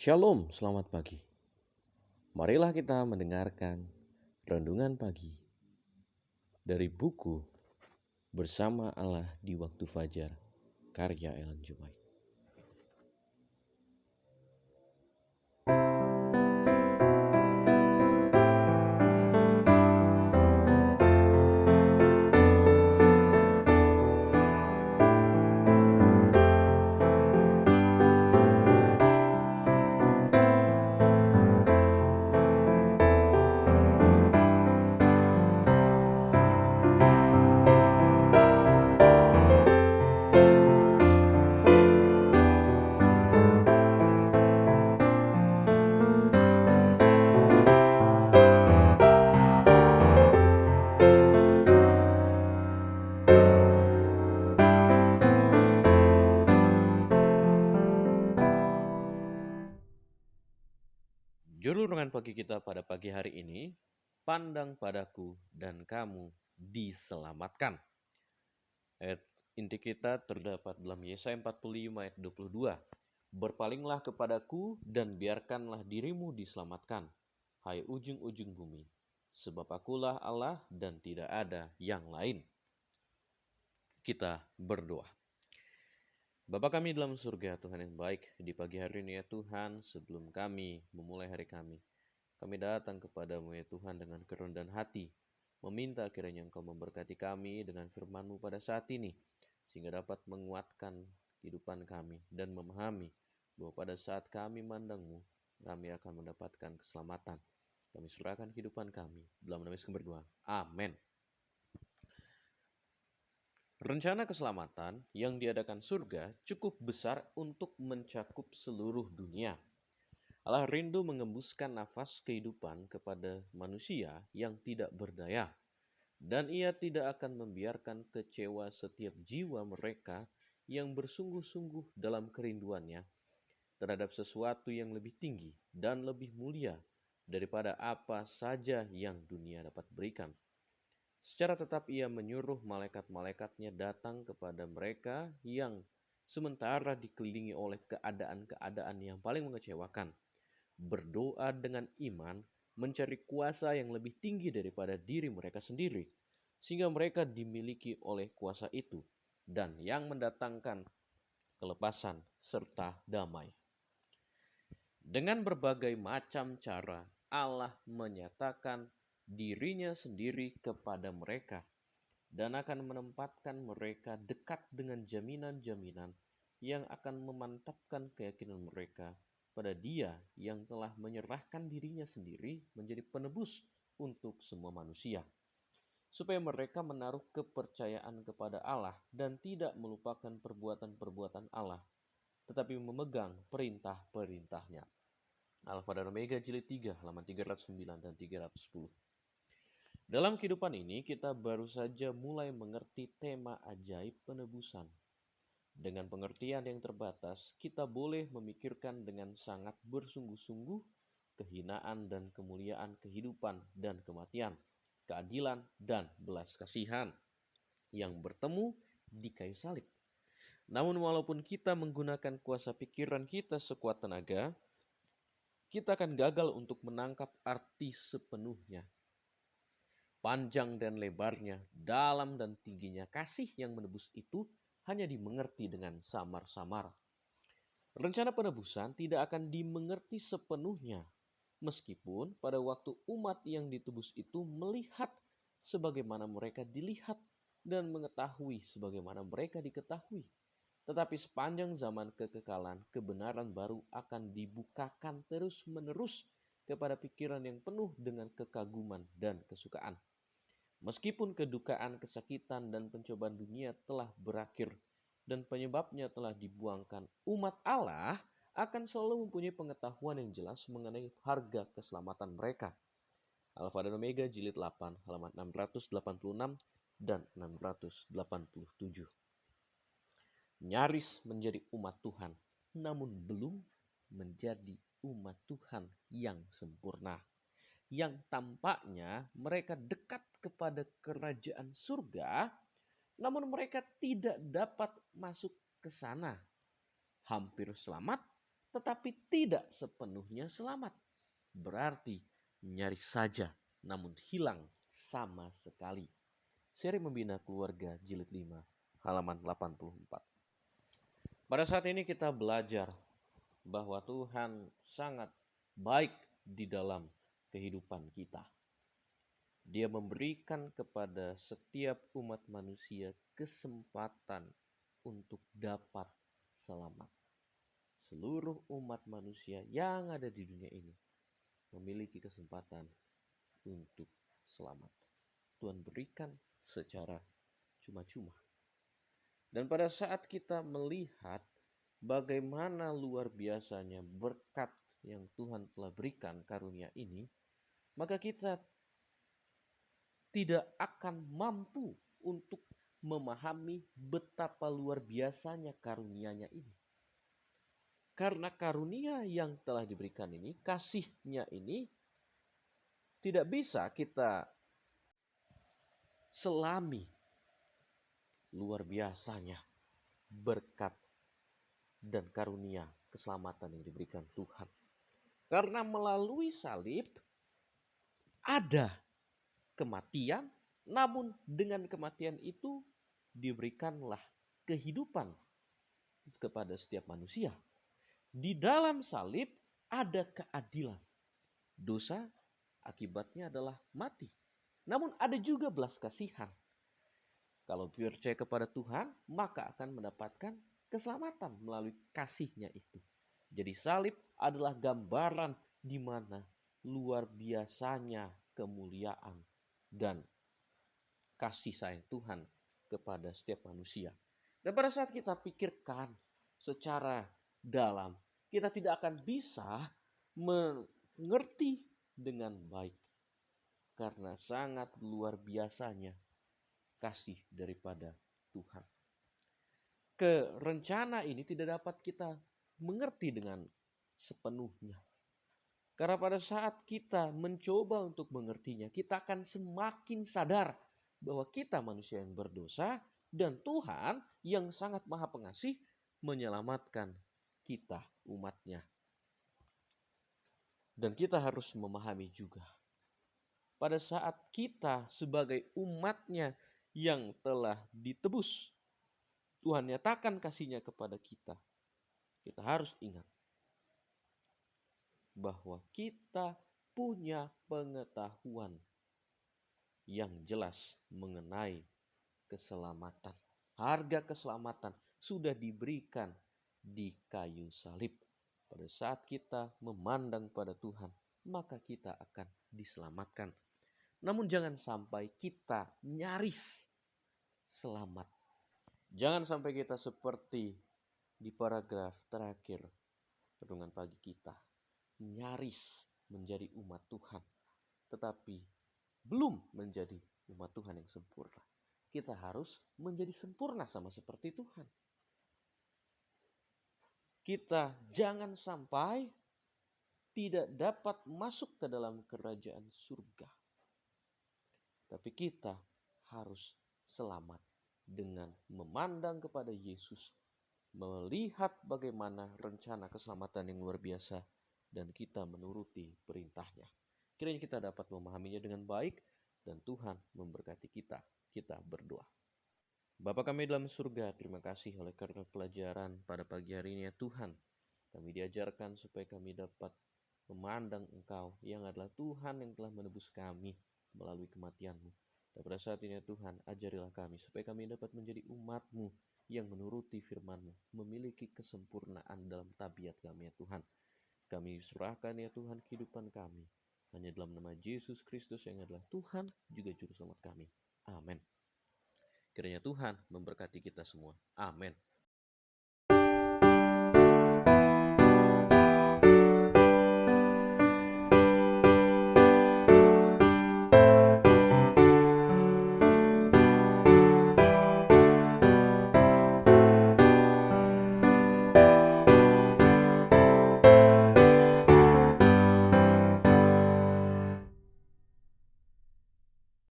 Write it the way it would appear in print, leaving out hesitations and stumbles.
Shalom, selamat pagi. Marilah kita mendengarkan renungan pagi dari buku Bersama Allah di Waktu Fajar, karya Ellen G. White. Judul renungan pagi kita pada pagi hari ini, Pandang padaku dan kamu diselamatkan. Ayat inti kita terdapat dalam Yesaya 45 ayat 22. Berpalinglah kepadaku dan biarkanlah dirimu diselamatkan, hai ujung-ujung bumi. Sebab akulah Allah dan tidak ada yang lain. Kita berdoa. Bapa kami dalam surga, Tuhan yang baik, di pagi hari ini ya Tuhan, sebelum kami memulai hari kami datang kepadamu ya Tuhan dengan kerendahan hati, meminta kiranya Engkau memberkati kami dengan firman-Mu pada saat ini, sehingga dapat menguatkan kehidupan kami dan memahami bahwa pada saat kami mandang-Mu, kami akan mendapatkan keselamatan. Kami serahkan kehidupan kami dalam nama Yesus berdoa. Amin. Rencana keselamatan yang diadakan surga cukup besar untuk mencakup seluruh dunia. Allah rindu mengembuskan nafas kehidupan kepada manusia yang tidak berdaya. Dan ia tidak akan membiarkan kecewa setiap jiwa mereka yang bersungguh-sungguh dalam kerinduannya terhadap sesuatu yang lebih tinggi dan lebih mulia daripada apa saja yang dunia dapat berikan. Secara tetap ia menyuruh malaikat-malaikatnya datang kepada mereka yang sementara dikelilingi oleh keadaan-keadaan yang paling mengecewakan. Berdoa dengan iman, mencari kuasa yang lebih tinggi daripada diri mereka sendiri, sehingga mereka dimiliki oleh kuasa itu, dan yang mendatangkan kelepasan serta damai. Dengan berbagai macam cara, Allah menyatakan dirinya sendiri kepada mereka dan akan menempatkan mereka dekat dengan jaminan-jaminan yang akan memantapkan keyakinan mereka pada Dia yang telah menyerahkan dirinya sendiri menjadi penebus untuk semua manusia, supaya mereka menaruh kepercayaan kepada Allah dan tidak melupakan perbuatan-perbuatan Allah, tetapi memegang perintah-perintahnya. Alfa dan Omega jilid 3 halaman 309 dan 310. Dalam kehidupan ini kita baru saja mulai mengerti tema ajaib penebusan. Dengan pengertian yang terbatas, kita boleh memikirkan dengan sangat bersungguh-sungguh kehinaan dan kemuliaan kehidupan dan kematian, keadilan dan belas kasihan yang bertemu di kayu salib. Namun walaupun kita menggunakan kuasa pikiran kita sekuat tenaga, kita akan gagal untuk menangkap arti sepenuhnya. Panjang dan lebarnya, dalam dan tingginya kasih yang menebus itu hanya dimengerti dengan samar-samar. Rencana penebusan tidak akan dimengerti sepenuhnya, meskipun pada waktu umat yang ditebus itu melihat sebagaimana mereka dilihat dan mengetahui sebagaimana mereka diketahui. Tetapi sepanjang zaman kekekalan, kebenaran baru akan dibukakan terus-menerus kepada pikiran yang penuh dengan kekaguman dan kesukaan. Meskipun kedukaan, kesakitan, dan pencobaan dunia telah berakhir dan penyebabnya telah dibuangkan, umat Allah akan selalu mempunyai pengetahuan yang jelas mengenai harga keselamatan mereka. Alfa dan Omega jilid 8 halaman 686 dan 687. Nyaris menjadi umat Tuhan, namun belum menjadi umat Tuhan yang sempurna, yang tampaknya mereka dekat kepada kerajaan surga, namun mereka tidak dapat masuk ke sana. Hampir selamat, tetapi tidak sepenuhnya selamat. Berarti nyaris saja, namun hilang sama sekali. Seri Membina Keluarga Jilid 5, halaman 84. Pada saat ini kita belajar bahwa Tuhan sangat baik di dalam kehidupan kita. Dia memberikan kepada setiap umat manusia kesempatan untuk dapat selamat. Seluruh umat manusia yang ada di dunia ini memiliki kesempatan untuk selamat. Tuhan berikan secara cuma-cuma. Dan pada saat kita melihat bagaimana luar biasanya berkat yang Tuhan telah berikan karunia ini, maka kita tidak akan mampu untuk memahami betapa luar biasanya karunia-Nya ini. Karena karunia yang telah diberikan ini, kasih-Nya ini tidak bisa kita selami luar biasanya berkat dan karunia keselamatan yang diberikan Tuhan. Karena melalui salib ada kematian, namun dengan kematian itu diberikanlah kehidupan kepada setiap manusia. Di dalam salib ada keadilan. Dosa akibatnya adalah mati. Namun ada juga belas kasihan. Kalau percaya kepada Tuhan, maka akan mendapatkan keselamatan melalui kasih-Nya itu. Jadi salib adalah gambaran di mana luar biasanya kemuliaan dan kasih sayang Tuhan kepada setiap manusia. Dan pada saat kita pikirkan secara dalam, kita tidak akan bisa mengerti dengan baik. Karena sangat luar biasanya kasih daripada Tuhan. Rencana ini tidak dapat kita mengerti dengan sepenuhnya. Karena pada saat kita mencoba untuk mengertinya, kita akan semakin sadar bahwa kita manusia yang berdosa dan Tuhan yang sangat maha pengasih menyelamatkan kita umatnya. Dan kita harus memahami juga, pada saat kita sebagai umatnya yang telah ditebus, Tuhan nyatakan kasih-Nya kepada kita. Kita harus ingat bahwa kita punya pengetahuan yang jelas mengenai keselamatan. Harga keselamatan sudah diberikan di kayu salib. Pada saat kita memandang pada Tuhan, maka kita akan diselamatkan. Namun jangan sampai kita nyaris selamat. Jangan sampai kita seperti di paragraf terakhir renungan pagi kita, nyaris menjadi umat Tuhan, tetapi belum menjadi umat Tuhan yang sempurna. Kita harus menjadi sempurna sama seperti Tuhan. Kita jangan sampai tidak dapat masuk ke dalam kerajaan surga. Tapi kita harus selamat dengan memandang kepada Yesus, melihat bagaimana rencana keselamatan yang luar biasa, dan kita menuruti perintah-Nya. Kiranya kita dapat memahaminya dengan baik, dan Tuhan memberkati kita. Kita berdoa. Bapa kami dalam surga, terima kasih oleh karena pelajaran pada pagi hari ini ya Tuhan. Kami diajarkan supaya kami dapat memandang Engkau yang adalah Tuhan yang telah menebus kami melalui kematian-Mu. Dan pada saat ini ya Tuhan, ajarilah kami supaya kami dapat menjadi umat-Mu yang menuruti firman-Mu, memiliki kesempurnaan dalam tabiat kami ya Tuhan. Kami serahkan ya Tuhan kehidupan kami hanya dalam nama Yesus Kristus yang adalah Tuhan juga Juru Selamat kami. Amin. Kiranya Tuhan memberkati kita semua. Amin.